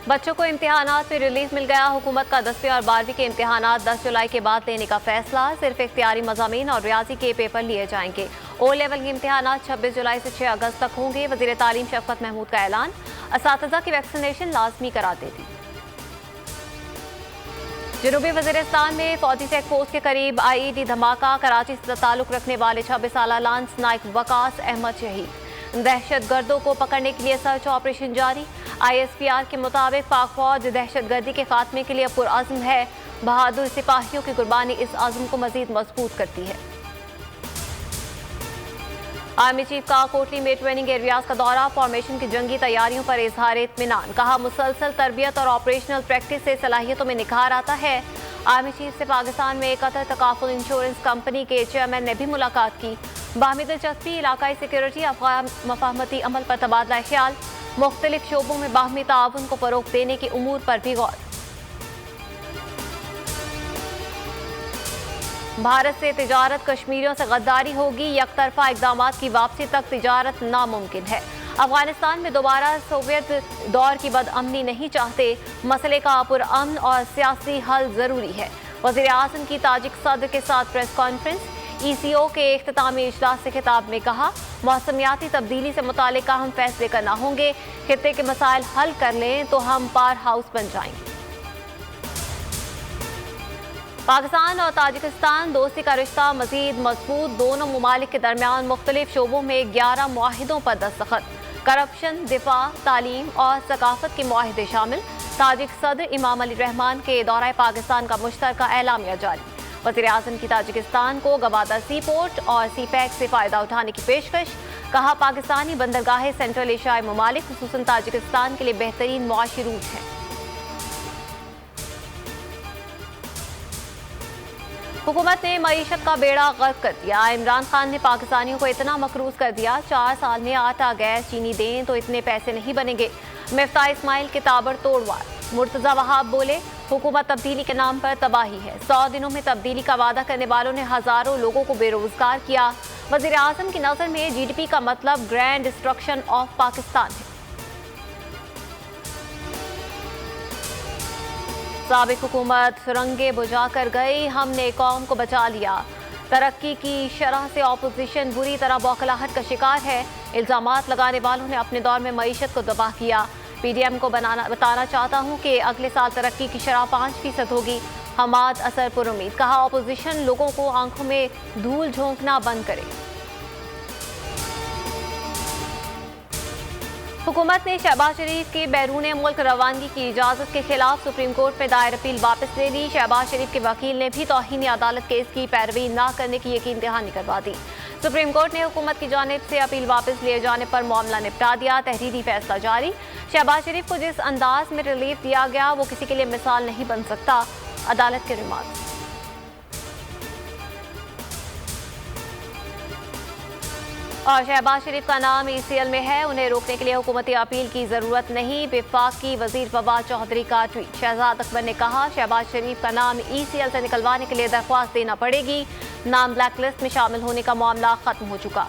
बच्चों को इम्तिहानात में रिलीफ मिल गया। हुकूमत का 10वीं और 12वीं के इम्तिहानात 10 जुलाई के बाद लेने का फैसला। सिर्फ इख्तियारी मज़ामीन और रियाजी के पेपर लिए जाएंगे। ओ लेवल के इम्तिहानात 26 जुलाई से 6 अगस्त तक होंगे। वज़ीर तालीम शफ़क़त महमूद का ऐलान। असातिज़ा की वैक्सीनेशन लाजमी करार दे दी। जनूबी वज़ीरिस्तान में फौजी चेक पोस्ट के करीब IED धमाका। कराची से ताल्लुक़ रखने वाले 26 साला लांस नाइक वकास अहमद शहीद। दहशत गर्दों को पकड़ने के लिए सर्च ऑपरेशन जारी। ISPR के मुताबिक पाक फौज दहशत गर्दी के खात्मे के लिए पुरअज़्म है। बहादुर सिपाहियों की कुर्बानी इस अज़्म को मज़ीद मजबूत करती है। आर्मी चीफ का कोटली में ट्रेनिंग एरियाज का दौरा। फॉर्मेशन की जंगी तैयारियों पर इजहार इत्मीनान। कहा, मुसलसल तरबियत और ऑपरेशनल प्रैक्टिस से सलाहियतों में निखार आता है। आर्मी चीफ से पाकिस्तान में कतर तकाफुल इंश्योरेंस कंपनी के चेयरमैन ने भी मुलाकात की। बाहमी दिलचस्पी, इलाकाई सिक्योरिटी, अफ़गान मफाहमती अमल पर तबादला ख्याल। मुख्तलिफ शोबों में बाहमी ताउन को फ़रोग़ देने के उमूर पर भी गौर। भारत से तिजारत कश्मीरियों से गद्दारी होगी। यकतरफा इक़दामात की वापसी तक तिजारत नामुमकिन है। अफगानिस्तान में दोबारा सोवियत दौर की बदअमनी नहीं चाहते। मसले का पुरअमन और सियासी हल ज़रूरी है। वज़ीर आज़म की ताजिक सदर के साथ प्रेस कॉन्फ्रेंस। ECO के इख्तितामी इजलास से खिताब में कहा, मौसमियाती तब्दीली से मुतालिक अहम फैसले करना होंगे। खित्ते के मसाइल हल कर लें तो हम पावर हाउस बन जाएंगे। पाकिस्तान और ताजिकिस्तान दोस्ती का रिश्ता मज़ीद मजबूत। दोनों ममालिक के दरमियान मुख्तलिफ शोबों में 11 मुआहिदों पर दस्तखत। करप्शन, दिफा, तालीम और सकाफत के मुआहिदे शामिल। ताजिक सदर इमाम अली रहमान के दौरा पाकिस्तान का मुश्तरका एलामिया जारी। वज़ीर आज़म की ताजिकिस्तान को गवादर सी पोर्ट और CPEC से फ़ायदा उठाने की पेशकश। कहा, पाकिस्तानी बंदरगाहें सेंट्रल एशियाई ममालिक खुसूसन ताजिकिस्तान के लिए बेहतरीन मुआशी रूट हैं। हुकूमत ने मईशत का बेड़ा गर्क कर दिया। इमरान खान ने पाकिस्तानियों को इतना मकरूज कर दिया, 4 साल में आटा, गैस, चीनी दें तो इतने पैसे नहीं बनेंगे। मिफ्ता इस्माइल के ताबड़तोड़ वार। मुर्तज़ा वहाब बोले, हुकूमत तब्दीली के नाम पर तबाही है। 100 दिनों में तब्दीली का वादा करने वालों ने हज़ारों लोगों को बेरोजगार किया। वज़ीर आज़म की नज़र में GDP का मतलब ग्रैंड डिस्ट्रक्शन ऑफ पाकिस्तान है। साबिक हुकूमत सुरंगें बुझा कर गई, हमने कौम को बचा लिया। तरक्की की शरह से ऑपोजिशन बुरी तरह बौखलाहट का शिकार है। इल्ज़ामात लगाने वालों ने अपने दौर में मईशत को तबाह किया। PDM को बताना चाहता हूँ कि अगले साल तरक्की की शरह 5% होगी। हमाद असर पुरुमीद। कहा, ऑपोजिशन लोगों को आंखों में धूल झोंकना बंद करे। हुकूमत ने शहबाज शरीफ की बैरून मुल्क रवानगी की इजाज़त के खिलाफ सुप्रीम कोर्ट में दायर अपील वापस ले ली। शहबाज शरीफ के वकील ने भी तौहीन अदालत केस की पैरवी न करने की यकीन दहानी करवा दी। सुप्रीम कोर्ट ने हुकूमत की जानिब से अपील वापस लिए जाने पर मामला निपटा दिया। तहरीरी फैसला जारी। शहबाज शरीफ को जिस अंदाज में रिलीफ दिया गया वो किसी के लिए मिसाल नहीं बन सकता। अदालत के रिमार्क। और शहबाज शरीफ का नाम ECL में है, उन्हें रोकने के लिए हुकूमती अपील की जरूरत नहीं। वफाकी वजीर फवाद चौधरी का ट्वीट। शहजाद अकबर ने कहा, शहबाज शरीफ का नाम ECL से निकलवाने के लिए दरख्वास्त देना पड़ेगी। नाम ब्लैक लिस्ट में शामिल होने का मामला खत्म हो चुका।